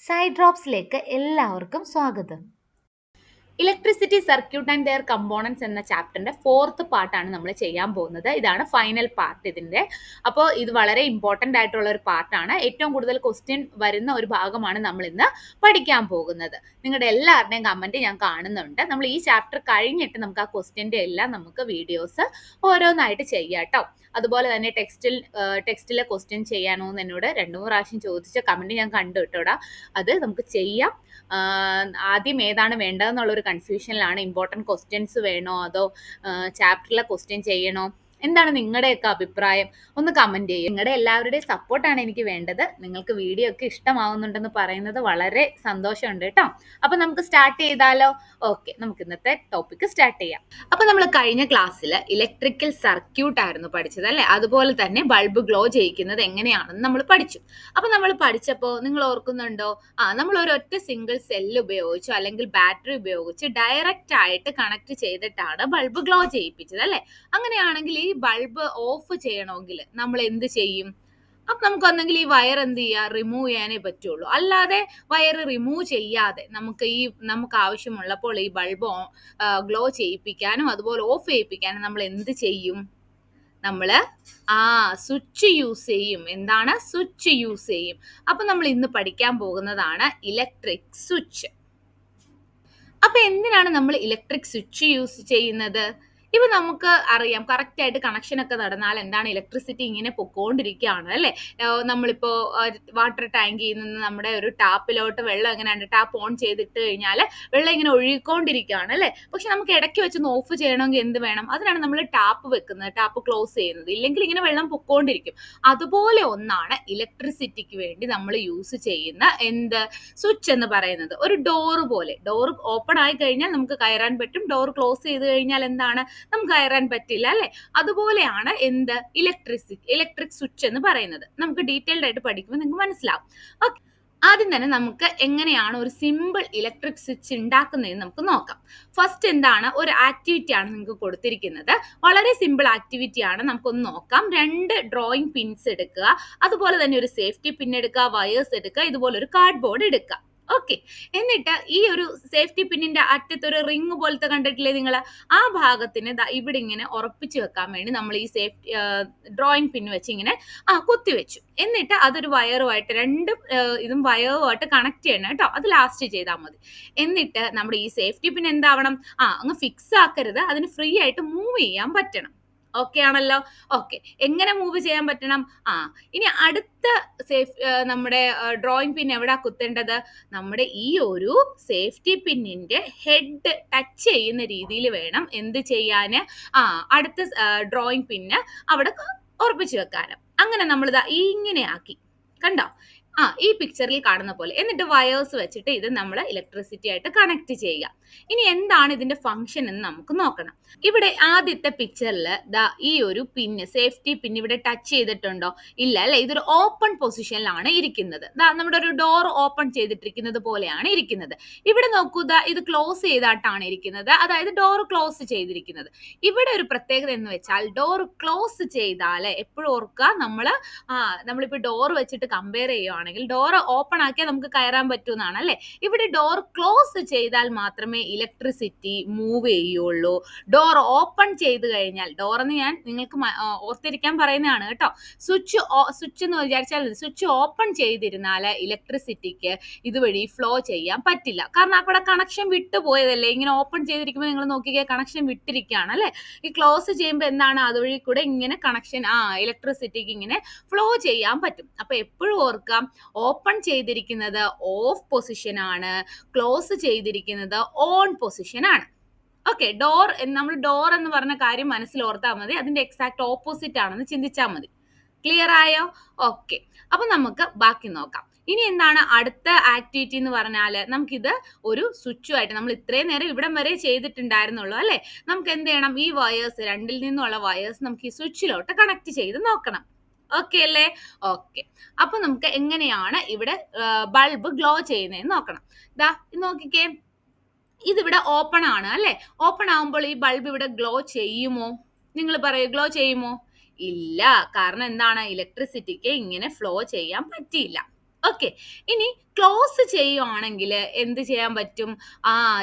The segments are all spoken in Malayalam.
സൈഡ് ഡ്രോപ്സിലേക്ക് എല്ലാവർക്കും സ്വാഗതം. Electricity circuit and their components എന്ന ചാപ്റ്ററിന്റെ 4th പാർട്ടാണ് നമ്മൾ ചെയ്യാൻ പോകുന്നത്. ഇതാണ് ഫൈനൽ പാർട്ട് ഇതിന്റെ. അപ്പോൾ ഇത് വളരെ ഇമ്പോർട്ടന്റ് ആയിട്ടുള്ള ഒരു പാർട്ടാണ്. ഏറ്റവും കൂടുതൽ ക്വസ്റ്റ്യൻ വരുന്ന ഒരു ഭാഗമാണ് നമ്മൾ ഇന്ന് പഠിക്കാൻ പോകുന്നത്. നിങ്ങളുടെ എല്ലാവരുടെയും കമന്റ് ഞാൻ കാണുന്നുണ്ട്. നമ്മൾ ഈ ചാപ്റ്റർ കഴിഞ്ഞിട്ട് നമുക്ക് ആ ക്വസ്റ്റ്യന്റെ എല്ലാം നമുക്ക് വീഡിയോസ് ഓരോന്നായിട്ട് ചെയ്യാം കേട്ടോ. അതുപോലെ തന്നെ ടെക്സ്റ്റിലെ ക്വസ്റ്റ്യൻ ചെയ്യാനോ എന്ന് എന്നോട് 2-3 പ്രാവശ്യം ചോദിച്ച കമന്റ് ഞാൻ കണ്ടു കേട്ടോടാ. അത് നമുക്ക് ചെയ്യാം. ആദ്യം ഏതാണ് വേണ്ടതെന്നുള്ളൊരു കൺഫ്യൂഷനിലാണ്. ഇമ്പോർട്ടൻറ്റ് ക്വസ്റ്റ്യൻസ് വേണോ അതോ ചാപ്റ്ററിലെ ക്വസ്റ്റ്യൻ ചെയ്യണോ, എന്താണ് നിങ്ങളുടെയൊക്കെ അഭിപ്രായം? ഒന്ന് കമന്റ് ചെയ്യും. നിങ്ങളുടെ എല്ലാവരുടെയും സപ്പോർട്ടാണ് എനിക്ക് വേണ്ടത്. നിങ്ങൾക്ക് വീഡിയോ ഒക്കെ ഇഷ്ടമാവുന്നുണ്ടെന്ന് പറയുന്നത് വളരെ സന്തോഷമുണ്ട് കേട്ടോ. അപ്പൊ നമുക്ക് സ്റ്റാർട്ട് ചെയ്താലോ? ഓക്കെ, നമുക്ക് ഇന്നത്തെ ടോപ്പിക് സ്റ്റാർട്ട് ചെയ്യാം. അപ്പൊ നമ്മൾ കഴിഞ്ഞ ക്ലാസ്സിൽ ഇലക്ട്രിക്കൽ സർക്യൂട്ട് ആയിരുന്നു പഠിച്ചത് അല്ലെ? അതുപോലെ തന്നെ ബൾബ് ഗ്ലോ ചെയ്യിക്കുന്നത് എങ്ങനെയാണെന്ന് നമ്മൾ പഠിച്ചു. അപ്പൊ നമ്മൾ പഠിച്ചപ്പോൾ നിങ്ങൾ ഓർക്കുന്നുണ്ടോ? നമ്മൾ ഒരൊറ്റ സിംഗിൾ സെല്ല് ഉപയോഗിച്ചോ അല്ലെങ്കിൽ ബാറ്ററി ഉപയോഗിച്ച് ഡയറക്റ്റ് ആയിട്ട് കണക്ട് ചെയ്തിട്ടാണ് ബൾബ് ഗ്ലോ ചെയ്യിപ്പിച്ചത് അല്ലെ? അങ്ങനെയാണെങ്കിൽ ഈ ബൾബ് ഓഫ് ചെയ്യണമെങ്കിൽ നമ്മൾ എന്ത് ചെയ്യും? അപ്പൊ നമുക്ക് ഒന്നെങ്കിൽ ഈ വയർ എന്ത് ചെയ്യുക, റിമൂവ് ചെയ്യാനേ പറ്റുള്ളൂ. അല്ലാതെ വയർ റിമൂവ് ചെയ്യാതെ നമുക്ക് ആവശ്യമുള്ളപ്പോൾ ഈ ബൾബ് ഗ്ലോ ചെയ്യിപ്പിക്കാനും അതുപോലെ ഓഫ് ചെയ്യിപ്പിക്കാനും നമ്മൾ എന്ത് ചെയ്യും? നമ്മള് സ്വിച്ച് യൂസ് ചെയ്യും. എന്താണ്? സ്വിച്ച് യൂസ് ചെയ്യും. അപ്പൊ നമ്മൾ ഇന്ന് പഠിക്കാൻ പോകുന്നതാണ് ഇലക്ട്രിക് സ്വിച്ച്. അപ്പൊ എന്തിനാണ് നമ്മൾ ഇലക്ട്രിക് സ്വിച്ച് യൂസ് ചെയ്യുന്നത്? ഇപ്പൊ നമുക്ക് അറിയാം, കറക്റ്റ് ആയിട്ട് കണക്ഷൻ ഒക്കെ നടന്നാൽ എന്താണ്, ഇലക്ട്രിസിറ്റി ഇങ്ങനെ പൊക്കോണ്ടിരിക്കുകയാണ് അല്ലെ? നമ്മളിപ്പോ വാട്ടർ ടാങ്കിൽ നിന്ന് നമ്മുടെ ഒരു ടാപ്പിലോട്ട് വെള്ളം എങ്ങനെയാണ്, ടാപ്പ് ഓൺ ചെയ്തിട്ട് കഴിഞ്ഞാൽ വെള്ളം ഇങ്ങനെ ഒഴുകിക്കൊണ്ടിരിക്കുകയാണ് അല്ലെ? പക്ഷെ നമുക്ക് ഇടയ്ക്ക് വെച്ച് ഓഫ് ചെയ്യണമെങ്കിൽ എന്ത് വേണം? അതിനാണ് നമ്മൾ ടാപ്പ് വെക്കുന്നത്, ടാപ്പ് ക്ലോസ് ചെയ്യുന്നത്. ഇല്ലെങ്കിൽ ഇങ്ങനെ വെള്ളം പൊക്കോണ്ടിരിക്കും. അതുപോലെ ഒന്നാണ് ഇലക്ട്രിസിറ്റിക്ക് വേണ്ടി നമ്മൾ യൂസ് ചെയ്യുന്ന സ്വിച്ച് എന്ന് പറയുന്നത്. ഒരു ഡോർ പോലെ, ഡോർ ഓപ്പൺ ആയി കഴിഞ്ഞാൽ നമുക്ക് കയറാൻ പറ്റും, ഡോർ ക്ലോസ് ചെയ്ത് കഴിഞ്ഞാൽ എന്താണ്, നമുക്ക് കയറാൻ പറ്റില്ല അല്ലെ? അതുപോലെയാണ് ഇലക്ട്രിക് സ്വിച്ച് എന്ന് പറയുന്നത്. നമുക്ക് ഡീറ്റെയിൽഡ് ആയിട്ട് പഠിക്കുമ്പോൾ നിങ്ങൾക്ക് മനസ്സിലാവും. ഓക്കെ, ആദ്യം തന്നെ നമുക്ക് എങ്ങനെയാണ് ഒരു സിമ്പിൾ ഇലക്ട്രിക് സ്വിച്ച് ഉണ്ടാക്കുന്നതെന്ന് നമുക്ക് നോക്കാം. ഫസ്റ്റ് എന്താണ്, ഒരു ആക്ടിവിറ്റി ആണ് നിങ്ങൾക്ക് കൊടുത്തിരിക്കുന്നത്. വളരെ സിമ്പിൾ ആക്ടിവിറ്റി ആണ്. നമുക്കൊന്ന് നോക്കാം. 2 ഡ്രോയിങ് പിൻസ് എടുക്കുക, അതുപോലെ തന്നെ ഒരു സേഫ്റ്റി പിൻ എടുക്കുക, വയേഴ്സ് എടുക്കുക, ഇതുപോലെ ഒരു കാർഡ്ബോർഡ് എടുക്കുക. ഓക്കെ, എന്നിട്ട് ഈ ഒരു സേഫ്റ്റി പിന്നിന്റെ അറ്റത്ത് ഒരു റിങ് പോലത്തെ കണ്ടിട്ടില്ലേ നിങ്ങൾ? ആ ഭാഗത്തിന് ഇവിടെ ഇങ്ങനെ ഉറപ്പിച്ചു വെക്കാൻ വേണ്ടി നമ്മൾ ഈ ഡ്രോയിങ് പിൻ വെച്ച് ഇങ്ങനെ കുത്തി വെച്ചു. എന്നിട്ട് അതൊരു വയറുമായിട്ട്, ഇതും വയറുമായിട്ട് കണക്ട് ചെയ്യണം കേട്ടോ. അത് ലാസ്റ്റ് ചെയ്താൽ മതി. എന്നിട്ട് നമ്മുടെ ഈ സേഫ്റ്റി പിൻ എന്താവണം? അങ്ങ് ഫിക്സ് ആക്കരുത്, അതിന് ഫ്രീ ആയിട്ട് മൂവ് ചെയ്യാൻ പറ്റണം. ഓക്കെ ആണല്ലോ? ഓക്കെ, എങ്ങനെ മൂവ് ചെയ്യാൻ പറ്റണം? ഇനി അടുത്ത നമ്മുടെ ഡ്രോയിങ് പിൻ എവിടാ കുത്തേണ്ടത്? നമ്മുടെ ഈ ഒരു സേഫ്റ്റി പിന്നിന്റെ ഹെഡ് ടച്ച് ചെയ്യുന്ന രീതിയിൽ വേണം എന്ത് ചെയ്യാന്, അടുത്ത ഡ്രോയിങ് പിന്ന് അവിടെ ഉറപ്പിച്ചു വെക്കാനും. അങ്ങനെ നമ്മളിതാ ഇങ്ങനെ ആക്കി, കണ്ടോ? ഈ പിക്ചറിൽ കാണുന്ന പോലെ. എന്നിട്ട് വയേഴ്സ് വെച്ചിട്ട് ഇത് നമ്മൾ ഇലക്ട്രിസിറ്റി ആയിട്ട് കണക്ട് ചെയ്യുക. ഇനി എന്താണ് ഇതിന്റെ ഫംഗ്ഷൻ എന്ന് നമുക്ക് നോക്കണം. ഇവിടെ ആദ്യത്തെ പിക്ചറിൽ ഈ ഒരു പിന്ന്, സേഫ്റ്റി പിൻ ഇവിടെ ടച്ച് ചെയ്തിട്ടുണ്ടോ? ഇല്ല അല്ലെ? ഇതൊരു ഓപ്പൺ പൊസിഷനിലാണ് ഇരിക്കുന്നത്. നമ്മുടെ ഒരു ഡോർ ഓപ്പൺ ചെയ്തിട്ടിരിക്കുന്നത് പോലെയാണ് ഇരിക്കുന്നത്. ഇവിടെ നോക്കൂ, ഇത് ക്ലോസ് ചെയ്തിട്ടാണ് ഇരിക്കുന്നത്, അതായത് ഡോർ ക്ലോസ് ചെയ്തിരിക്കുന്നത്. ഇവിടെ ഒരു പ്രത്യേകത എന്ന് വെച്ചാൽ ഡോർ ക്ലോസ് ചെയ്താൽ എപ്പോഴും ഓർക്കുക, നമ്മളിപ്പോ ഡോർ വെച്ചിട്ട് കമ്പയർ ചെയ്യുവാണെങ്കിൽ ഡോർ ഓപ്പൺ ആക്കിയാൽ നമുക്ക് കയറാൻ പറ്റുമെന്നാണ് അല്ലെ? ഇവിടെ ഡോർ ക്ലോസ് ചെയ്താൽ മാത്രമേ ഇലക്ട്രിസിറ്റി മൂവ് ചെയ്യുള്ളൂ. ഡോർ ഓപ്പൺ ചെയ്ത് കഴിഞ്ഞാൽ, ഡോർ എന്ന് ഞാൻ നിങ്ങൾക്ക് ഓർത്തിരിക്കാൻ പറയുന്നതാണ് കേട്ടോ. സ്വിച്ച് എന്ന് വിചാരിച്ചാൽ സ്വിച്ച് ഓപ്പൺ ചെയ്തിരുന്നാൽ ഇലക്ട്രിസിറ്റിക്ക് ഇതുവഴി ഫ്ലോ ചെയ്യാൻ പറ്റില്ല. കാരണം അവിടെ കണക്ഷൻ വിട്ടുപോയതല്ലേ. ഇങ്ങനെ ഓപ്പൺ ചെയ്തിരിക്കുമ്പോൾ നിങ്ങൾ നോക്കിക്കേ, കണക്ഷൻ വിട്ടിരിക്കുകയാണ് അല്ലെ? ഈ ക്ലോസ് ചെയ്യുമ്പോൾ എന്താണ്, അതുവഴി കൂടെ ഇങ്ങനെ കണക്ഷൻ ഇലക്ട്രിസിറ്റിക്ക് ഇങ്ങനെ ഫ്ലോ ചെയ്യാൻ പറ്റും. അപ്പൊ എപ്പോഴും ഓർക്കാം, ഓപ്പൺ ചെയ്തിരിക്കുന്നത് ഓഫ് പൊസിഷൻ ആണ്, ക്ലോസ് ചെയ്തിരിക്കുന്നത് ഓൺ പൊസിഷൻ ആണ്. ഓക്കെ, നമ്മൾ ഡോർ എന്ന് പറഞ്ഞ കാര്യം മനസ്സിൽ ഓർത്താൽ മതി, അതിന്റെ എക്സാക്ട് ഓപ്പോസിറ്റ് ആണെന്ന് ചിന്തിച്ചാൽ മതി. ക്ലിയർ ആയോ? ഓക്കെ, അപ്പൊ നമുക്ക് ബാക്കി നോക്കാം. ഇനി എന്താണ് അടുത്ത ആക്ടിവിറ്റി എന്ന് പറഞ്ഞാല്, നമുക്കിത് ഒരു സ്വിച്ചുമായിട്ട്, നമ്മൾ ഇത്രയും നേരം ഇവിടം വരെ ചെയ്തിട്ടുണ്ടായിരുന്നുള്ളൂ അല്ലെ? നമുക്ക് എന്ത് ചെയ്യണം, ഈ വയേഴ്സ്, 2ൽ നിന്നുള്ള വയേഴ്സ് നമുക്ക് ഈ സ്വിച്ചിലോട്ട് കണക്ട് ചെയ്ത് നോക്കണം. ഓക്കെ അല്ലേ? ഓക്കെ, അപ്പൊ നമുക്ക് എങ്ങനെയാണ് ഇവിടെ ബൾബ് ഗ്ലോ ചെയ്യുന്നതെന്ന് നോക്കണം. നോക്കിക്കേ, ഇതിവിടെ ഓപ്പൺ ആണ് അല്ലെ? ഓപ്പൺ ആകുമ്പോൾ ഈ ബൾബ് ഇവിടെ ഗ്ലോ ചെയ്യുമോ? നിങ്ങൾ പറയൂ, ഗ്ലോ ചെയ്യുമോ? ഇല്ല. കാരണം എന്താണ്, ഇലക്ട്രിസിറ്റിക്ക് ഇങ്ങനെ ഫ്ലോ ചെയ്യാൻ പറ്റിയില്ല. ഓക്കെ. ഇനി ക്ലോസ് ചെയ്യുവാണെങ്കിൽ എന്ത് ചെയ്യാൻ പറ്റും?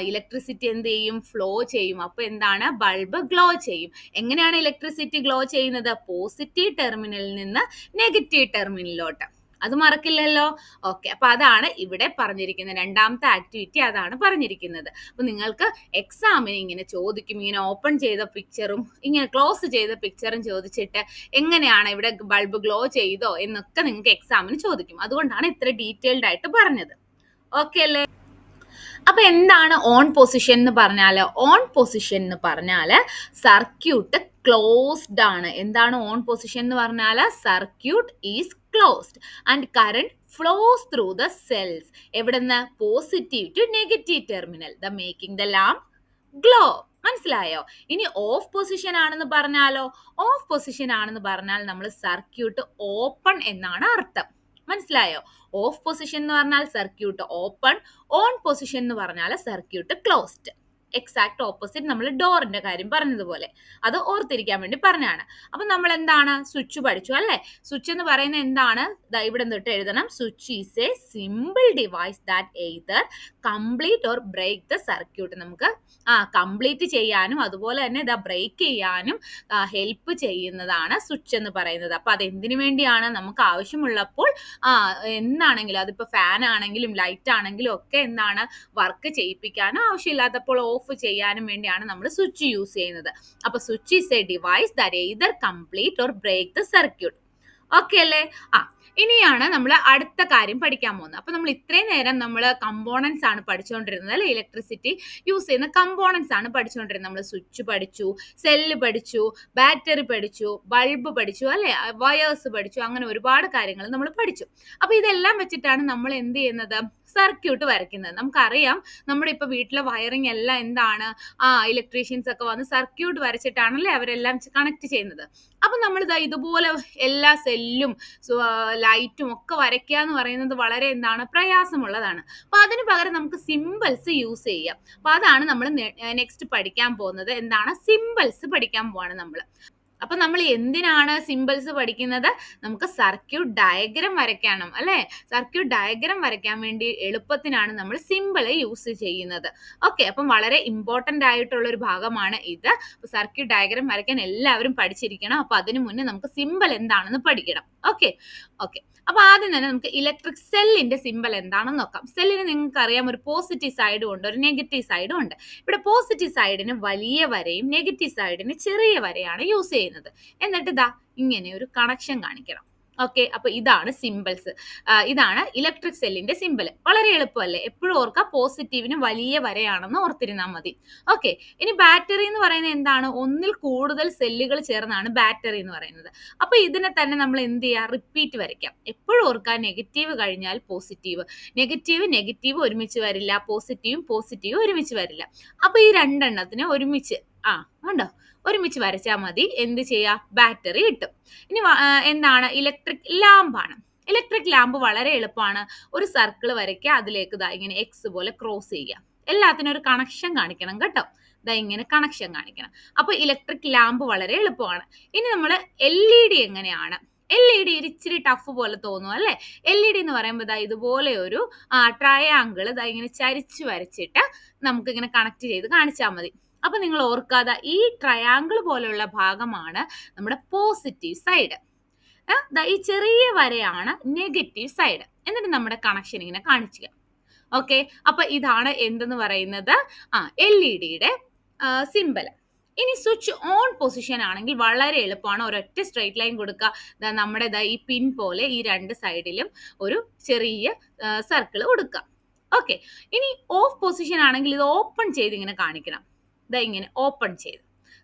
ഇലക്ട്രിസിറ്റി എന്ത് ചെയ്യും? ഫ്ലോ ചെയ്യും. അപ്പൊ എന്താണ്? ബൾബ് ഗ്ലോ ചെയ്യും. എങ്ങനെയാണ് ഇലക്ട്രിസിറ്റി ഗ്ലോ ചെയ്യുന്നത്? പോസിറ്റീവ് ടെർമിനലിൽ നിന്ന് നെഗറ്റീവ് ടെർമിനലിലോട്ട്. അത് മറക്കില്ലല്ലോ. ഓക്കെ. അപ്പൊ അതാണ് ഇവിടെ പറഞ്ഞിരിക്കുന്നത്. രണ്ടാമത്തെ ആക്ടിവിറ്റി അതാണ് പറഞ്ഞിരിക്കുന്നത്. അപ്പൊ നിങ്ങൾക്ക് എക്സാമിന് ഇങ്ങനെ ചോദിക്കും, ഇങ്ങനെ ഓപ്പൺ ചെയ്ത പിക്ചറും ഇങ്ങനെ ക്ലോസ് ചെയ്ത പിക്ചറും ചോദിച്ചിട്ട് എങ്ങനെയാണ് ഇവിടെ ബൾബ് ഗ്ലോ ചെയ്തോ എന്നൊക്കെ നിങ്ങൾക്ക് എക്സാമിന് ചോദിക്കും. അതുകൊണ്ടാണ് ഇത്ര ഡീറ്റെയിൽഡ് ആയിട്ട് പറഞ്ഞത്. ഓക്കെ അല്ലേ? അപ്പൊ എന്താണ് ഓൺ പൊസിഷൻ എന്ന് പറഞ്ഞാല്? ഓൺ പൊസിഷൻ എന്ന് പറഞ്ഞാല് സർക്യൂട്ട് ക്ലോസ്ഡ് ആണ്. എന്താണ് ഓൺ പൊസിഷൻ എന്ന് പറഞ്ഞാല്? Circuit is closed and current flows through the cells. എവിടുന്ന്? Positive to negative terminal, the making the lamp glow. മനസ്സിലായോ? ഇനി ഓഫ് പൊസിഷൻ ആണെന്ന് പറഞ്ഞാലോ? ഓഫ് പൊസിഷൻ ആണെന്ന് പറഞ്ഞാൽ നമ്മൾ സർക്യൂട്ട് ഓപ്പൺ എന്നാണ് അർത്ഥം. മനസ്സിലായോ? ഓഫ് പൊസിഷൻ എന്ന് പറഞ്ഞാൽ സർക്യൂട്ട് ഓപ്പൺ, ഓൺ പൊസിഷൻ എന്ന് പറഞ്ഞാൽ സർക്യൂട്ട് ക്ലോസ്ഡ്. എക്സാക്ട് ഓപ്പോസിറ്റ് നമ്മൾ ഡോറിന്റെ കാര്യം പറഞ്ഞതുപോലെ. അത് ഓർത്തിരിക്കാൻ വേണ്ടി പറഞ്ഞാണ്. അപ്പൊ നമ്മൾ എന്താണ്? സ്വിച്ച് പഠിച്ചു അല്ലെ? സ്വിച്ച് എന്ന് പറയുന്നത് എന്താണ്? ഇവിടെ തൊട്ട് എഴുതണം. Switch is a simple device that either complete or break the circuit. നമുക്ക് കംപ്ലീറ്റ് ചെയ്യാനും അതുപോലെ തന്നെ ബ്രേക്ക് ചെയ്യാനും ഹെൽപ്പ് ചെയ്യുന്നതാണ് സ്വിച്ച് എന്ന് പറയുന്നത്. അപ്പൊ അത് എന്തിനു വേണ്ടിയാണ്? നമുക്ക് ആവശ്യമുള്ളപ്പോൾ എന്താണെങ്കിലും, അതിപ്പോ ഫാൻ ആണെങ്കിലും ലൈറ്റ് ആണെങ്കിലും ഒക്കെ എന്താണ് വർക്ക് ചെയ്യിപ്പിക്കാനും ആവശ്യമില്ലാത്തപ്പോൾ ഓഫ് ചെയ്യാനും വേണ്ടിയാണ് നമ്മൾ സ്വിച്ച് യൂസ് ചെയ്യുന്നത്. അപ്പൊ switch is a device that either complete or break the circuit. Okay അല്ലേ? ഇനിയാണ് നമ്മൾ അടുത്ത കാര്യം പഠിക്കാൻ പോകുന്നത്. അപ്പൊ നമ്മൾ ഇത്രയും നേരം നമ്മൾ കമ്പോണൻസ് ആണ് പഠിച്ചുകൊണ്ടിരുന്നത് അല്ലെ? ഇലക്ട്രിസിറ്റി യൂസ് ചെയ്യുന്ന കമ്പോണൻസ് ആണ് പഠിച്ചുകൊണ്ടിരുന്നത്. നമ്മൾ സ്വിച്ച് പഠിച്ചു, സെല്ല് പഠിച്ചു, ബാറ്ററി പഠിച്ചു, ബൾബ് പഠിച്ചു അല്ലെ? വയേഴ്സ് പഠിച്ചു. അങ്ങനെ ഒരുപാട് കാര്യങ്ങൾ നമ്മൾ പഠിച്ചു. അപ്പൊ ഇതെല്ലാം വെച്ചിട്ടാണ് നമ്മൾ എന്ത് ചെയ്യുന്നത്? സർക്യൂട്ട് വരയ്ക്കുന്നത്. നമുക്കറിയാം നമ്മുടെ ഇപ്പൊ വീട്ടിലെ വയറിംഗ് എല്ലാം എന്താണ്? ഇലക്ട്രീഷ്യൻസ് ഒക്കെ വന്ന് സർക്യൂട്ട് വരച്ചിട്ടാണല്ലേ അവരെല്ലാം കണക്ട് ചെയ്യുന്നത്. അപ്പൊ നമ്മൾ ഇതുപോലെ എല്ലാ സെല്ലും ലൈറ്റും ഒക്കെ വരയ്ക്കുക എന്ന് പറയുന്നത് വളരെ എന്താണ്? പ്രയാസമുള്ളതാണ്. അപ്പൊ അതിന് പകരം നമുക്ക് സിമ്പിൾസ് യൂസ് ചെയ്യാം. അപ്പൊ അതാണ് നമ്മൾ നെക്സ്റ്റ് പഠിക്കാൻ പോകുന്നത്. എന്താണ്? സിമ്പിൾസ് പഠിക്കാൻ പോവാണ് നമ്മൾ. അപ്പൊ നമ്മൾ എന്തിനാണ് സിമ്പിൾസ് പഠിക്കുന്നത്? നമുക്ക് സർക്യൂട്ട് ഡയഗ്രം വരയ്ക്കണം അല്ലെ? സർക്യൂട്ട് ഡയഗ്രം വരയ്ക്കാൻ വേണ്ടി എളുപ്പത്തിനാണ് നമ്മൾ സിമ്പിൾ യൂസ് ചെയ്യുന്നത്. ഓക്കെ. അപ്പം വളരെ ഇമ്പോർട്ടന്റ് ആയിട്ടുള്ള ഒരു ഭാഗമാണ് ഇത്. സർക്യൂട്ട് ഡയഗ്രം വരയ്ക്കാൻ എല്ലാവരും പഠിച്ചിരിക്കണം. അപ്പൊ അതിനു മുന്നേ നമുക്ക് സിമ്പിൾ എന്താണെന്ന് പഠിക്കണം. ഓക്കെ. അപ്പൊ ആദ്യം തന്നെ നമുക്ക് ഇലക്ട്രിക് സെല്ലിന്റെ സിമ്പിൾ എന്താണെന്ന് നോക്കാം. സെല്ലിന് നിങ്ങൾക്ക് അറിയാം ഒരു പോസിറ്റീവ് സൈഡും ഉണ്ട്, ഒരു നെഗറ്റീവ് സൈഡും ഉണ്ട്. ഇവിടെ പോസിറ്റീവ് സൈഡിന് വലിയ വരയും നെഗറ്റീവ് സൈഡിന് ചെറിയ വരയാണ് യൂസ് ചെയ്യുന്നത്. എന്നിട്ട് ഇങ്ങനെ ഒരു കണക്ഷൻ കാണിക്കണം. ഓക്കെ. അപ്പൊ ഇതാണ് സിമ്പിൾസ്. ഇതാണ് ഇലക്ട്രിക് സെല്ലിന്റെ സിമ്പിൾ. വളരെ എളുപ്പമല്ലേ? എപ്പോഴും ഓർക്കുക പോസിറ്റീവിന് വലിയ വരയാണെന്ന് ഓർത്തിരുന്നാൽ മതി. ഓക്കെ. ഇനി ബാറ്ററി എന്ന് പറയുന്നത് എന്താണ്? ഒന്നിൽ കൂടുതൽ സെല്ലുകൾ ചേർന്നാണ് ബാറ്ററി എന്ന് പറയുന്നത്. അപ്പൊ ഇതിനെ തന്നെ നമ്മൾ എന്ത് ചെയ്യുക? റിപ്പീറ്റ് വരയ്ക്കാം. എപ്പോഴും ഓർക്കുക നെഗറ്റീവ് കഴിഞ്ഞാൽ പോസിറ്റീവ്, നെഗറ്റീവ് ഒരുമിച്ച് വരില്ല, പോസിറ്റീവ് ഒരുമിച്ച് വരില്ല. അപ്പൊ ഈ രണ്ടെണ്ണത്തിന് ഒരുമിച്ച് കണ്ടോ? ഒരുമിച്ച് വരച്ചാൽ മതി. എന്ത് ചെയ്യാം? ബാറ്ററി കിട്ടും. ഇനി എന്താണ്? ഇലക്ട്രിക് ലാമ്പാണ്. ഇലക്ട്രിക് ലാമ്പ് വളരെ എളുപ്പമാണ്. ഒരു സർക്കിൾ വരയ്ക്കുക, അതിലേക്ക് ഇങ്ങനെ എക്സ് പോലെ ക്രോസ് ചെയ്യുക. എല്ലാത്തിനും ഒരു കണക്ഷൻ കാണിക്കണം കേട്ടോ. ഇങ്ങനെ കണക്ഷൻ കാണിക്കണം. അപ്പൊ ഇലക്ട്രിക് ലാമ്പ് വളരെ എളുപ്പമാണ്. ഇനി നമ്മൾ LED എങ്ങനെയാണ്? LED ഇച്ചിരി ടഫ് പോലെ തോന്നും അല്ലെ? LED എന്ന് പറയുമ്പോൾ ഇതുപോലെ ഒരു ട്രയാങ്കിൾ ഇങ്ങനെ ചരിച്ചു വരച്ചിട്ട് നമുക്ക് ഇങ്ങനെ കണക്ട് ചെയ്ത് കാണിച്ചാൽ മതി. അപ്പൊ നിങ്ങൾ ഓർക്കാതെ ഈ ട്രയാങ്കിൾ പോലെയുള്ള ഭാഗമാണ് നമ്മുടെ പോസിറ്റീവ് സൈഡ്. ഈ ചെറിയ വരയാണ് നെഗറ്റീവ് സൈഡ്. എന്നിട്ട് നമ്മുടെ കണക്ഷൻ ഇങ്ങനെ കാണിക്കുക. ഓക്കെ. അപ്പൊ ഇതാണ് എന്തെന്ന് പറയുന്നത്? LED simple. ഇനി സ്വിച്ച് ഓൺ പൊസിഷൻ ആണെങ്കിൽ വളരെ എളുപ്പമാണ്. ഒരൊറ്റ സ്ട്രെയിറ്റ് ലൈൻ കൊടുക്കുക. നമ്മുടെ ഈ പിൻ പോലെ ഈ രണ്ട് സൈഡിലും ഒരു ചെറിയ സർക്കിൾ കൊടുക്കുക. ഓക്കെ. ഇനി ഓഫ് പൊസിഷൻ ആണെങ്കിൽ ഇത് ഓപ്പൺ ചെയ്ത് ഇങ്ങനെ കാണിക്കണം. ഇങ്ങനെ ഓപ്പൺ ചെയ്ത്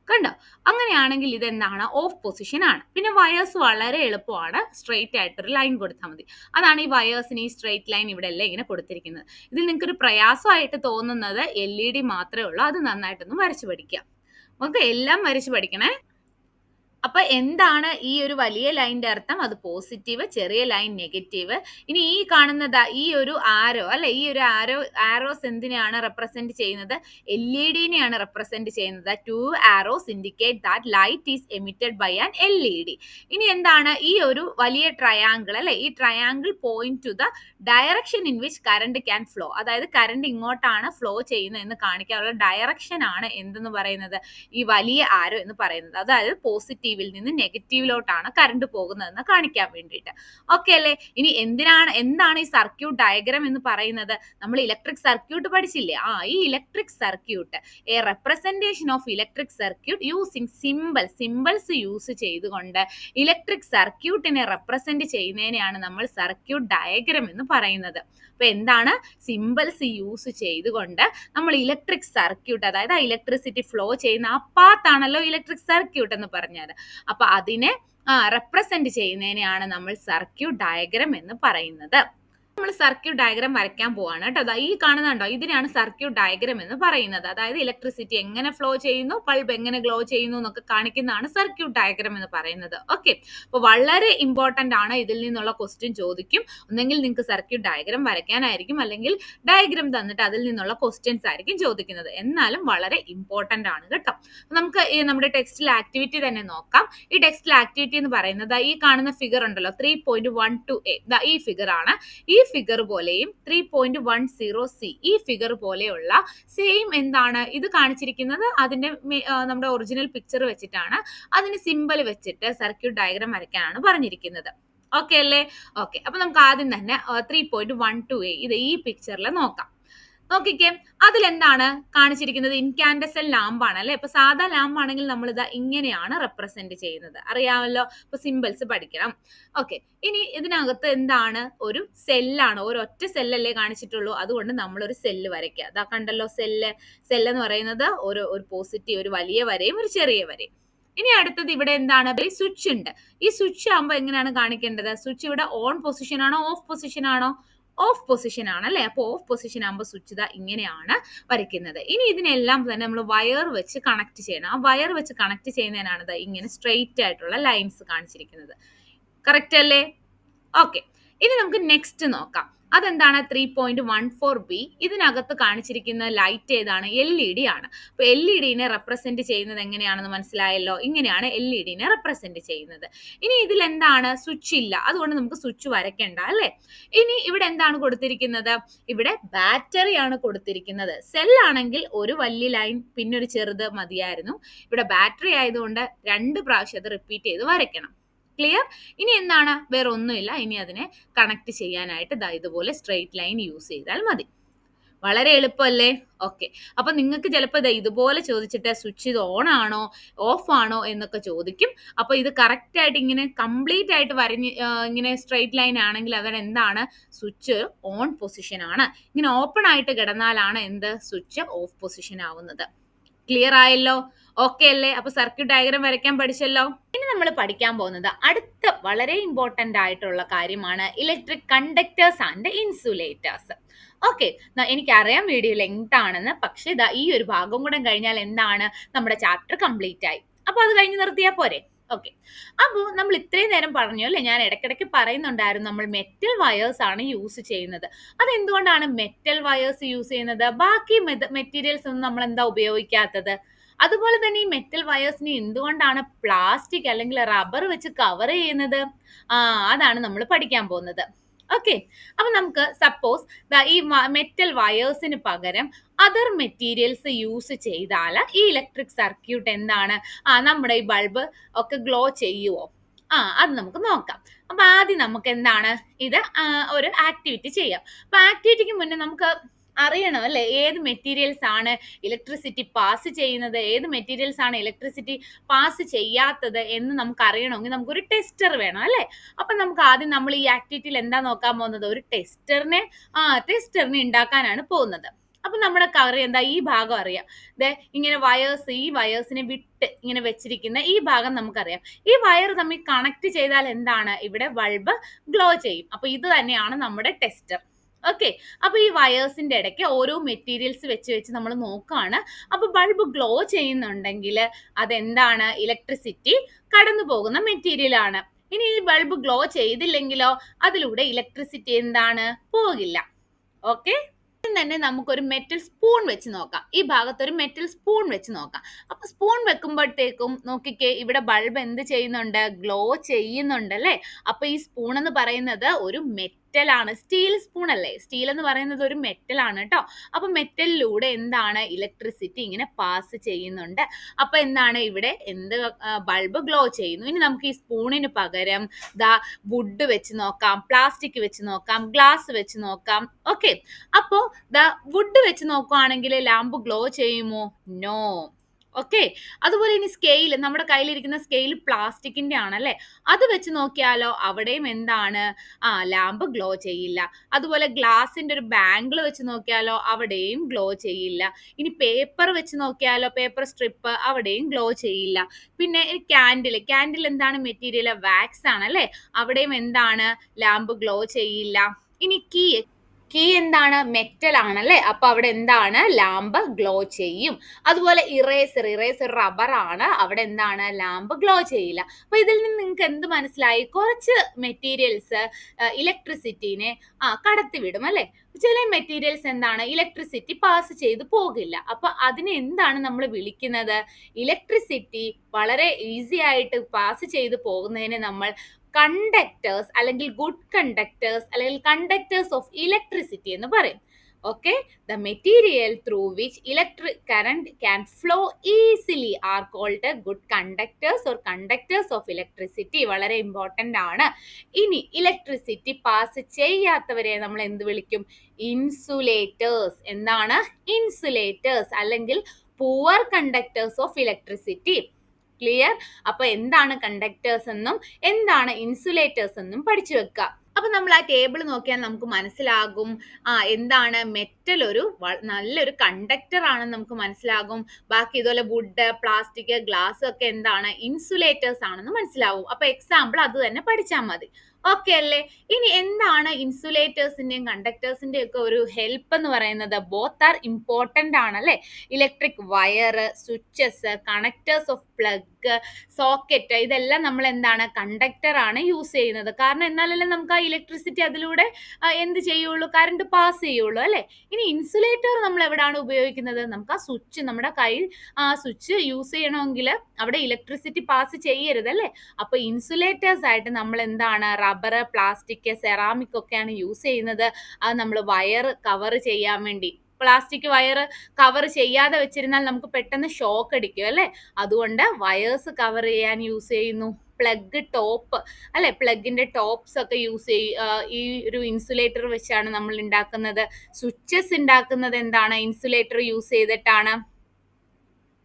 കണ്ടോ? അങ്ങനെയാണെങ്കിൽ ഇതെന്താണ്? ഓഫ് പൊസിഷൻ ആണ്. പിന്നെ വയേഴ്സ് വളരെ എളുപ്പമാണ്. സ്ട്രെയിറ്റ് ആയിട്ടൊരു ലൈൻ കൊടുത്താൽ മതി. അതാണ് ഈ വയേഴ്സിന് ഈ സ്ട്രെയിറ്റ് ലൈൻ ഇവിടെ എല്ലാം ഇങ്ങനെ കൊടുത്തിരിക്കുന്നത്. ഇതിൽ നിങ്ങൾക്കൊരു പ്രയാസമായിട്ട് തോന്നുന്നത് LED മാത്രമേ ഉള്ളൂ. അത് നന്നായിട്ടൊന്ന് വരച്ചു പഠിക്കുക. ഓക്കെ. എല്ലാം വരച്ചു പഠിക്കണേ. അപ്പൊ എന്താണ് ഈ ഒരു വലിയ ലൈനിന്റെ അർത്ഥം? അത് പോസിറ്റീവ്, ചെറിയ ലൈൻ നെഗറ്റീവ്. ഇനി ഈ കാണുന്നത് ഈ ഒരു ആരോ അല്ലെ, ഈ ഒരു ആരോസ് എന്തിനെയാണ് റെപ്രസെന്റ് ചെയ്യുന്നത്? LED-നെയാണ് റെപ്രസെന്റ് ചെയ്യുന്നത്. 2 arrows indicate that light is emitted by an LED. ഇനി എന്താണ് ഈ ഒരു വലിയ ട്രയാങ്കിൾ അല്ലെ, ഈ triangle point two the direction in which current can flow. അതായത് കറണ്ട് ഇങ്ങോട്ടാണ് ഫ്ലോ ചെയ്യുന്നത് എന്ന് കാണിക്കാനുള്ള ഡയറക്ഷൻ ആണ് എന്തെന്ന് പറയുന്നത്? ഈ വലിയ ആരോ എന്ന് പറയുന്നത്. അതായത് പോസിറ്റീവിൽ നിന്ന് നെഗറ്റീവിലോട്ടാണ് കറണ്ട് പോകുന്നതെന്ന് കാണിക്കാൻ വേണ്ടിയിട്ട്. ഓക്കെ അല്ലേ? ഇനി എന്താണ് ഈ സർക്യൂട്ട് ഡയഗ്രാം എന്ന് പറയുന്നത്? നമ്മൾ ഇലക്ട്രിക് സർക്യൂട്ട് പഠിച്ചില്ലേ? ഈ electric circuit, A representation of electric circuit using symbols use ചെയ്തുകൊണ്ട് ഇലക്ട്രിക് സർക്യൂട്ടിനെ റെപ്രസെന്റ് ചെയ്യുന്നതിനെയാണ് നമ്മൾ സർക്യൂട്ട് ഡയഗ്രാം എന്ന് പറയുന്നത്. അപ്പൊ എന്താണ്? സിമ്പിൾസ് യൂസ് ചെയ്തുകൊണ്ട് നമ്മൾ ഇലക്ട്രിക് സർക്യൂട്ട്, അതായത് ഇലക്ട്രിസിറ്റി ഫ്ലോ ചെയ്യുന്ന ആ പാത്താണല്ലോ ഇലക്ട്രിക് സർക്യൂട്ട് എന്ന് പറഞ്ഞത്. അപ്പൊ അതിനെ റെപ്രസെന്റ് ചെയ്യുന്നതിനെയാണ് നമ്മൾ സർക്യൂട്ട് ഡയഗ്രാം എന്ന് പറയുന്നത്. നമ്മൾ സർക്യൂട്ട് ഡയഗ്രാം വരയ്ക്കാൻ പോവാണ് കേട്ടോ. ഈ കാണുന്നുണ്ടോ? ഇതിനാണ് സർക്യൂട്ട് ഡയഗ്രാം എന്ന് പറയുന്നത്. അതായത് ഇലക്ട്രിസിറ്റി എങ്ങനെ ഫ്ലോ ചെയ്യുന്നു, ബൾബ് എങ്ങനെ ഗ്ലോ ചെയ്യുന്നു എന്നൊക്കെ കാണിക്കുന്നതാണ് സർക്യൂട്ട് ഡയഗ്രാം എന്ന് പറയുന്നത്. ഓക്കെ, അപ്പൊ വളരെ ഇമ്പോർട്ടന്റ് ആണ്. ഇതിൽ നിന്നുള്ള ക്വസ്റ്റ്യൻ ചോദിക്കും. ഒന്നെങ്കിൽ നിങ്ങൾക്ക് സർക്യൂട്ട് ഡയഗ്രാം വരയ്ക്കാനായിരിക്കും, അല്ലെങ്കിൽ ഡയഗ്രാം തന്നിട്ട് അതിൽ നിന്നുള്ള ക്വസ്റ്റ്യൻസ് ആയിരിക്കും ചോദിക്കുന്നത്. എന്നാലും വളരെ ഇമ്പോർട്ടന്റ് ആണ് കേട്ടോ. നമുക്ക് നമ്മുടെ ടെക്സ്റ്റിൽ ആക്ടിവിറ്റി തന്നെ നോക്കാം. ഈ ടെക്സ്റ്റിൽ ആക്ടിവിറ്റി എന്ന് പറയുന്നത് ഈ കാണുന്ന ഫിഗർ ഉണ്ടല്ലോ, 3.12a, ഈ ഫിഗർ ആണ്. ഈ ഫിഗർ പോലെയും 3.10c, ഈ ഫിഗർ പോലെയുള്ള സെയിം എന്താണ് ഇത് കാണിച്ചിരിക്കുന്നത്? അതിന്റെ നമ്മുടെ ഒറിജിനൽ പിക്ചർ വെച്ചിട്ടാണ്, അതിന് സിമ്പൽ വെച്ചിട്ട് സർക്യൂട്ട് ഡയഗ്രാം വരയ്ക്കാനാണ് പറഞ്ഞിരിക്കുന്നത്. ഓക്കെ അല്ലേ? ഓക്കെ, അപ്പൊ നമുക്ക് ആദ്യം തന്നെ 3.12a ഇത് ഈ പിക്ചറിൽ നോക്കാം. നോക്കിക്കേ, അതിലെന്താണ് കാണിച്ചിരിക്കുന്നത്? ഇൻകാൻഡസെന്റ് ലാമ്പാണ് അല്ലെ. ഇപ്പൊ സാധാ ലാമ്പാണെങ്കിൽ നമ്മൾ ഇതാ ഇങ്ങനെയാണ് റെപ്രസെന്റ് ചെയ്യുന്നത്, അറിയാമല്ലോ. ഇപ്പൊ സിമ്പിൾസ് പഠിക്കണം. ഓക്കെ, ഇനി ഇതിനകത്ത് എന്താണ്? ഒരു സെല്ലാണ്, ഒരൊറ്റ സെല്ലല്ലേ കാണിച്ചിട്ടുള്ളൂ. അതുകൊണ്ട് നമ്മൾ ഒരു സെല്ല് വരയ്ക്കുക. അതാ കണ്ടല്ലോ സെല്ല് എന്ന് പറയുന്നത് ഒരു പോസിറ്റീവ്, ഒരു വലിയ വരയും ഒരു ചെറിയ വരയും. ഇനി അടുത്തത് ഇവിടെ എന്താണ്? സ്വിച്ച് ഉണ്ട്. ഈ സ്വിച്ച് ആകുമ്പോൾ എങ്ങനെയാണ് കാണിക്കേണ്ടത്? സ്വിച്ച് ഇവിടെ ഓൺ പൊസിഷൻ ആണോ ഓഫ് പൊസിഷൻ ആണോ? ഓഫ് പൊസിഷൻ ആണ് അല്ലെ. അപ്പോൾ ഓഫ് പൊസിഷൻ ആകുമ്പോൾ സ്വിച്ച് ഇതാ ഇങ്ങനെയാണ് വരയ്ക്കുന്നത്. ഇനി ഇതിനെല്ലാം തന്നെ നമ്മൾ വയർ വെച്ച് കണക്ട് ചെയ്യണം. ആ വയർ വെച്ച് കണക്ട് ചെയ്യുന്നതിനാണ് ഇതാ ഇങ്ങനെ സ്ട്രെയിറ്റ് ആയിട്ടുള്ള ലൈൻസ് കാണിച്ചിരിക്കുന്നത്. കറക്റ്റ് അല്ലേ? ഓക്കെ, ഇനി നമുക്ക് നെക്സ്റ്റ് നോക്കാം. അതെന്താണ്? 3.14b. ഇതിനകത്ത് കാണിച്ചിരിക്കുന്ന ലൈറ്റ് ഏതാണ്? LED ആണ്. അപ്പൊ LED-നെ റെപ്രസെന്റ് ചെയ്യുന്നത് എങ്ങനെയാണെന്ന് മനസ്സിലായല്ലോ. ഇങ്ങനെയാണ് LED-നെ റെപ്രസെന്റ് ചെയ്യുന്നത്. ഇനി ഇതിൽ എന്താണ്? സ്വിച്ച് ഇല്ല, അതുകൊണ്ട് നമുക്ക് സ്വിച്ച് വരയ്ക്കണ്ട അല്ലെ. ഇനി ഇവിടെ എന്താണ് കൊടുത്തിരിക്കുന്നത്? ഇവിടെ ബാറ്ററി ആണ് കൊടുത്തിരിക്കുന്നത്. സെല്ലാണെങ്കിൽ ഒരു വലിയ ലൈൻ പിന്നെ ഒരു ചെറുത് മതിയായിരുന്നു. ഇവിടെ ബാറ്ററി ആയതുകൊണ്ട് 2 പ്രാവശ്യം അത് റിപ്പീറ്റ് ചെയ്ത് വരയ്ക്കണം. ക്ലിയർ? ഇനി എന്താണ്? വേറെ ഒന്നുമില്ല. ഇനി അതിനെ കണക്ട് ചെയ്യാനായിട്ട് ഇതുപോലെ സ്ട്രെയിറ്റ് ലൈൻ യൂസ് ചെയ്താൽ മതി. വളരെ എളുപ്പമല്ലേ? ഓക്കെ, അപ്പൊ നിങ്ങൾക്ക് ചിലപ്പോൾ ഇതുപോലെ ചോദിച്ചിട്ട് സ്വിച്ച് ഇത് ഓൺ ആണോ ഓഫ് ആണോ എന്നൊക്കെ ചോദിക്കും. അപ്പൊ ഇത് കറക്റ്റ് ആയിട്ട് ഇങ്ങനെ കംപ്ലീറ്റ് ആയിട്ട് ഇങ്ങനെ സ്ട്രെയിറ്റ് ലൈൻ ആണെങ്കിൽ അവർ എന്താണ്? സ്വിച്ച് ഓൺ പൊസിഷൻ ആണ്. ഇങ്ങനെ ഓപ്പൺ ആയിട്ട് കിടന്നാലാണ് എന്ത്? സ്വിച്ച് ഓഫ് പൊസിഷൻ ആവുന്നത്. ക്ലിയർ ആയല്ലോ? ഓക്കെ അല്ലേ? അപ്പൊ സർക്യൂട്ട് ഡയഗ്രാം വരയ്ക്കാൻ പഠിച്ചല്ലോ. ഇനി നമ്മൾ പഠിക്കാൻ പോകുന്നത് അടുത്ത വളരെ ഇമ്പോർട്ടന്റ് ആയിട്ടുള്ള കാര്യമാണ് electric conductors and insulators. Okay, എനിക്കറിയാം വീഡിയോ ലെങ്ത് ആണെന്ന്, പക്ഷെ ഇതാ ഈ ഒരു ഭാഗം കൂടെ കഴിഞ്ഞാൽ എന്താണ്? നമ്മുടെ ചാപ്റ്റർ കംപ്ലീറ്റ് ആയി. അപ്പൊ അത് കഴിഞ്ഞ് നിർത്തിയാൽ പോരെ? ഓക്കെ, അപ്പോൾ നമ്മൾ ഇത്രയും നേരം പറഞ്ഞു അല്ലേ, ഞാൻ ഇടയ്ക്കിടയ്ക്ക് പറയുന്നുണ്ടായിരുന്നു നമ്മൾ മെറ്റൽ വയേഴ്സ് ആണ് യൂസ് ചെയ്യുന്നത്. അതെന്തുകൊണ്ടാണ് മെറ്റൽ വയേഴ്സ് യൂസ് ചെയ്യുന്നത്? ബാക്കി മെറ്റീരിയൽസ് ഒന്നും നമ്മൾ എന്താ ഉപയോഗിക്കാത്തത്? അതുപോലെ തന്നെ ഈ മെറ്റൽ വയേഴ്സിനെ എന്തുകൊണ്ടാണ് പ്ലാസ്റ്റിക് അല്ലെങ്കിൽ റബ്ബർ വെച്ച് കവർ ചെയ്യുന്നത്? അതാണ് നമ്മൾ പഠിക്കാൻ പോകുന്നത്. ഓക്കെ, അപ്പൊ നമുക്ക് സപ്പോസ് ഈ മെറ്റൽ വയേഴ്സിന് പകരം അതർ മെറ്റീരിയൽസ് യൂസ് ചെയ്താൽ ഈ ഇലക്ട്രിക് സർക്യൂട്ട് എന്താണ്? നമ്മുടെ ഈ ബൾബ് ഒക്കെ ഗ്ലോ ചെയ്യുവോ? അത് നമുക്ക് നോക്കാം. അപ്പൊ ആദ്യം നമുക്ക് എന്താണ് ഇത് ഒരു ആക്ടിവിറ്റി ചെയ്യാം. അപ്പൊ ആക്ടിവിറ്റിക്ക് മുന്നേ നമുക്ക് അറിയണം അല്ലെ, ഏത് മെറ്റീരിയൽസ് ആണ് ഇലക്ട്രിസിറ്റി പാസ് ചെയ്യുന്നത്, ഏത് മെറ്റീരിയൽസ് ആണ് ഇലക്ട്രിസിറ്റി പാസ് ചെയ്യാത്തത് എന്ന് നമുക്ക് അറിയണമെങ്കിൽ നമുക്കൊരു ടെസ്റ്റർ വേണം അല്ലെ. അപ്പൊ നമുക്ക് ആദ്യം നമ്മൾ ഈ ആക്ടിവിറ്റിയിൽ എന്താ നോക്കാൻ പോകുന്നത്? ഒരു ടെസ്റ്ററിനെ ഉണ്ടാക്കാനാണ് പോകുന്നത്. അപ്പൊ നമ്മുടെ അറിയാം എന്താ? ഈ ഭാഗം അറിയാം. ഇങ്ങനെ ഈ വയേഴ്സിനെ വിട്ട് ഇങ്ങനെ വെച്ചിരിക്കുന്ന ഈ ഭാഗം നമുക്കറിയാം. ഈ വയർ തമ്മിൽ കണക്ട് ചെയ്താൽ എന്താണ്? ഇവിടെ ബൾബ് ഗ്ലോ ചെയ്യും. അപ്പൊ ഇത് തന്നെയാണ് നമ്മുടെ ടെസ്റ്റർ. ഓക്കെ. അപ്പൊ ഈ വയേഴ്സിന്റെ ഇടയ്ക്ക് ഓരോ മെറ്റീരിയൽസ് വെച്ച് വെച്ച് നമ്മൾ നോക്കുകയാണ്. അപ്പൊ ബൾബ് ഗ്ലോ ചെയ്യുന്നുണ്ടെങ്കിൽ അതെന്താണ്? ഇലക്ട്രിസിറ്റി കടന്നു പോകുന്ന മെറ്റീരിയൽ ആണ്. ഇനി ഈ ബൾബ് ഗ്ലോ ചെയ്തില്ലെങ്കിലോ അതിലൂടെ ഇലക്ട്രിസിറ്റി എന്താണ്? പോകില്ല. ഓക്കെ. തന്നെ നമുക്കൊരു മെറ്റൽ സ്പൂൺ വെച്ച് നോക്കാം. ഈ ഭാഗത്ത് ഒരു മെറ്റൽ സ്പൂൺ വെച്ച് നോക്കാം. അപ്പൊ സ്പൂൺ വെക്കുമ്പോഴത്തേക്കും നോക്കിക്കേ, ഇവിടെ ബൾബ് എന്ത് ചെയ്യുന്നുണ്ട്? ഗ്ലോ ചെയ്യുന്നുണ്ട് അല്ലേ? അപ്പൊ ഈ സ്പൂൺ എന്ന് പറയുന്നത് ഒരു മെറ്റൽ ആണ്. സ്റ്റീൽ സ്പൂൺ അല്ലേ? സ്റ്റീൽ എന്ന് പറയുന്നത് ഒരു മെറ്റൽ ആണ് കേട്ടോ. അപ്പൊ മെറ്റലിലൂടെ എന്താണ്? ഇലക്ട്രിസിറ്റി ഇങ്ങനെ പാസ് ചെയ്യുന്നുണ്ട്. അപ്പൊ എന്താണ് ഇവിടെ? ബൾബ് ഗ്ലോ ചെയ്യുന്നു. ഇനി നമുക്ക് ഈ സ്പൂണിന് പകരം വുഡ് വെച്ച് നോക്കാം, പ്ലാസ്റ്റിക് വെച്ച് നോക്കാം, ഗ്ലാസ് വെച്ച് നോക്കാം. ഓക്കെ. അപ്പോ വുഡ് വെച്ച് നോക്കുകയാണെങ്കിൽ ലാമ്പ് ഗ്ലോ ചെയ്യുമോ? നോ. ഓക്കെ. അതുപോലെ ഇനി സ്കെയിൽ, നമ്മുടെ കയ്യിലിരിക്കുന്ന സ്കെയിൽ പ്ലാസ്റ്റിക്കിന്റെ ആണല്ലേ, അത് വെച്ച് നോക്കിയാലോ അവിടെയും എന്താണ്? ലാമ്പ് ഗ്ലോ ചെയ്യില്ല. അതുപോലെ ഗ്ലാസിന്റെ ഒരു ബാങ്കിൾ വെച്ച് നോക്കിയാലോ അവിടെയും ഗ്ലോ ചെയ്യില്ല. ഇനി പേപ്പർ വെച്ച് നോക്കിയാലോ, പേപ്പർ സ്ട്രിപ്പ്, അവിടെയും ഗ്ലോ ചെയ്യില്ല. പിന്നെ ക്യാൻഡിൽ എന്താണ് മെറ്റീരിയൽ? വാക്സ് ആണല്ലേ, അവിടെയും എന്താണ്? ലാമ്പ് ഗ്ലോ ചെയ്യില്ല. ഇനി കീ എന്താണ്? മെറ്റൽ ആണല്ലേ, അപ്പൊ അവിടെ എന്താണ്? ലാമ്പ് ഗ്ലോ ചെയ്യും. അതുപോലെ ഇറേസർ റബ്ബർ ആണ്, അവിടെ എന്താണ്? ലാമ്പ് ഗ്ലോ ചെയ്യില്ല. അപ്പൊ ഇതിൽ നിന്ന് നിങ്ങൾക്ക് എന്ത് മനസ്സിലായി? കുറച്ച് മെറ്റീരിയൽസ് ഇലക്ട്രിസിറ്റിനെ കടത്തിവിടും അല്ലെ. ചില മെറ്റീരിയൽസ് എന്താണ്? ഇലക്ട്രിസിറ്റി പാസ് ചെയ്ത് പോകില്ല. അപ്പൊ അതിനെ എന്താണ് നമ്മൾ വിളിക്കുന്നത്? ഇലക്ട്രിസിറ്റി വളരെ ഈസി ആയിട്ട് പാസ് ചെയ്ത് പോകുന്നതിനെ നമ്മൾ കണ്ടക്ടേഴ്സ് അല്ലെങ്കിൽ ഗുഡ് കണ്ടക്ടേഴ്സ് അല്ലെങ്കിൽ കണ്ടക്ടേഴ്സ് ഓഫ് ഇലക്ട്രിസിറ്റി എന്ന് പറയും. Okay. The material through which electric current can flow easily are called good conductors or conductors of electricity. വളരെ ഇമ്പോർട്ടന്റ് ആണ്. ഇനി ഇലക്ട്രിസിറ്റി പാസ് ചെയ്യാത്തവരെ നമ്മൾ എന്ത് വിളിക്കും? ഇൻസുലേറ്റേഴ്സ്. എന്താണ്? ഇൻസുലേറ്റേഴ്സ് അല്ലെങ്കിൽ poor conductors of electricity. Clear? അപ്പൊ എന്താണ് കണ്ടക്ടേഴ്സ് എന്നും എന്താണ് ഇൻസുലേറ്റേഴ്സ് എന്നും പഠിച്ചു വെക്കുക. അപ്പൊ നമ്മൾ ആ ടേബിൾ നോക്കിയാൽ നമുക്ക് മനസ്സിലാകും എന്താണ് മെറ്റൽ ഒരു നല്ലൊരു കണ്ടക്ടർ ആണെന്ന് നമുക്ക് മനസ്സിലാകും. ബാക്കി ഇതുപോലെ വുഡ്, പ്ലാസ്റ്റിക്, ഗ്ലാസ് ഒക്കെ എന്താണ്? ഇൻസുലേറ്റേഴ്സ് ആണെന്ന് മനസ്സിലാവും. അപ്പൊ എക്സാമ്പിൾ അത് തന്നെ പഠിച്ചാൽ മതി. ഓക്കെ അല്ലേ? ഇനി എന്താണ് ഇൻസുലേറ്റേഴ്സിന്റെയും കണ്ടക്ടേഴ്സിന്റെയും ഒക്കെ ഒരു ഹെൽപ്പ് എന്ന് പറയുന്നത്? ബോത്ത് ആർ ഇമ്പോർട്ടന്റ് ആണ് അല്ലെ. Electric wire, switches, connectors of plug, socket, ഇതെല്ലാം നമ്മൾ എന്താണ്? കണ്ടക്ടർ ആണ് യൂസ് ചെയ്യുന്നത്. കാരണം എന്നാലല്ലേ നമുക്ക് ആ ഇലക്ട്രിസിറ്റി അതിലൂടെ എന്ത് ചെയ്യുള്ളൂ? കറണ്ട് പാസ് ചെയ്യുള്ളൂ അല്ലെ. ഇനി ഇൻസുലേറ്റർ നമ്മൾ എവിടെയാണ് ഉപയോഗിക്കുന്നത്? നമുക്ക് ആ സ്വിച്ച്, നമ്മുടെ കയ്യിൽ സ്വിച്ച് യൂസ് ചെയ്യണമെങ്കിൽ അവിടെ ഇലക്ട്രിസിറ്റി പാസ് ചെയ്യരുത് അല്ലെ. അപ്പൊ ഇൻസുലേറ്റേഴ്സ് ആയിട്ട് നമ്മൾ എന്താണ്? റബ്ബർ, പ്ലാസ്റ്റിക്, സെറാമിക് ഒക്കെയാണ് യൂസ് ചെയ്യുന്നത്. അത് നമ്മൾ വയർ കവർ ചെയ്യാൻ വേണ്ടി. പ്ലാസ്റ്റിക് വയർ കവർ ചെയ്യാതെ വെച്ചിരുന്നാൽ നമുക്ക് പെട്ടെന്ന് ഷോക്ക് അടിക്കും അല്ലെ. അതുകൊണ്ട് വയേഴ്സ് കവർ ചെയ്യാൻ യൂസ് ചെയ്യുന്നു. പ്ലഗ് ടോപ്പ് അല്ലെ, പ്ലഗിന്റെ ടോപ്സ് ഒക്കെ യൂസ് ചെയ്യും. ഈ ഒരു ഇൻസുലേറ്റർ വെച്ചാണ് നമ്മൾ ഉണ്ടാക്കുന്നത്. സ്വിച്ചസ് ഉണ്ടാക്കുന്നത് എന്താണ്? ഇൻസുലേറ്റർ യൂസ് ചെയ്തിട്ടാണ്.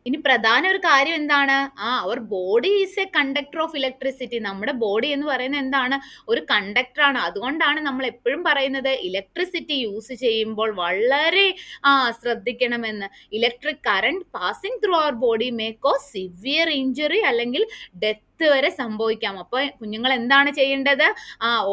ഇനി പ്രധാന ഒരു കാര്യം എന്താണ്? Our body is a conductor of electricity. നമ്മുടെ ബോഡി എന്ന് പറയുന്നത് എന്താണ്? ഒരു കണ്ടക്ടർ ആണ്. അതുകൊണ്ടാണ് നമ്മൾ എപ്പോഴും പറയുന്നത് ഇലക്ട്രിസിറ്റി യൂസ് ചെയ്യുമ്പോൾ വളരെ ശ്രദ്ധിക്കണമെന്ന്. Electric current passing through our body may cause severe injury അല്ലെങ്കിൽ ഡെത്ത് വരെ സംഭവിക്കാം. അപ്പൊ കുഞ്ഞുങ്ങൾ എന്താണ് ചെയ്യേണ്ടത്?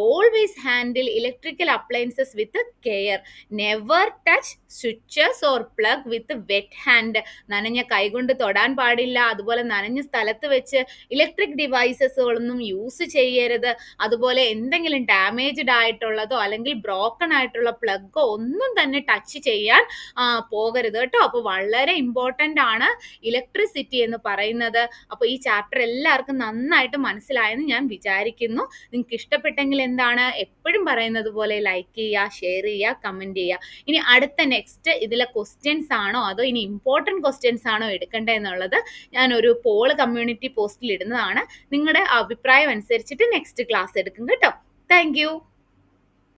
Always handle electrical appliances with care. Never touch switches or plug with wet hand. നനഞ്ഞ കൈകൊണ്ട് തൊടാൻ പാടില്ല. അതുപോലെ നനഞ്ഞ സ്ഥലത്ത് വെച്ച് ഇലക്ട്രിക് ഡിവൈസസുകളൊന്നും യൂസ് ചെയ്യരുത്. അതുപോലെ എന്തെങ്കിലും ഡാമേജ്ഡ് ആയിട്ടുള്ളതോ അല്ലെങ്കിൽ ബ്രോക്കൺ ആയിട്ടുള്ള പ്ലഗോ ഒന്നും തന്നെ ടച്ച് ചെയ്യാൻ പോകരുത് കേട്ടോ. അപ്പൊ വളരെ ഇമ്പോർട്ടന്റ് ആണ് ഇലക്ട്രിസിറ്റി എന്ന് പറയുന്നത്. അപ്പൊ ഈ ചാപ്റ്റർ എല്ലാവർക്കും നന്നായിട്ട് മനസ്സിലായെന്ന് ഞാൻ വിചാരിക്കുന്നു. നിങ്ങൾക്ക് ഇഷ്ടപ്പെട്ടെങ്കിൽ എന്താണ്? എപ്പോഴും പറയുന്നത് പോലെ ലൈക്ക് ചെയ്യുക, ഷെയർ ചെയ്യുക, കമന്റ് ചെയ്യുക. ഇനി അടുത്ത നെക്സ്റ്റ് ഇതിലെ ക്വസ്റ്റ്യൻസ് ആണോ അതോ ഇനി ഇമ്പോർട്ടൻറ്റ് ക്വസ്റ്റ്യൻസ് ആണോ എടുക്കേണ്ടത് എന്നുള്ളത് ഞാനൊരു പോള് കമ്മ്യൂണിറ്റി പോസ്റ്റിൽ ഇടുന്നതാണ്. നിങ്ങളുടെ അഭിപ്രായം അനുസരിച്ചിട്ട് നെക്സ്റ്റ് ക്ലാസ് എടുക്കും കേട്ടോ. താങ്ക്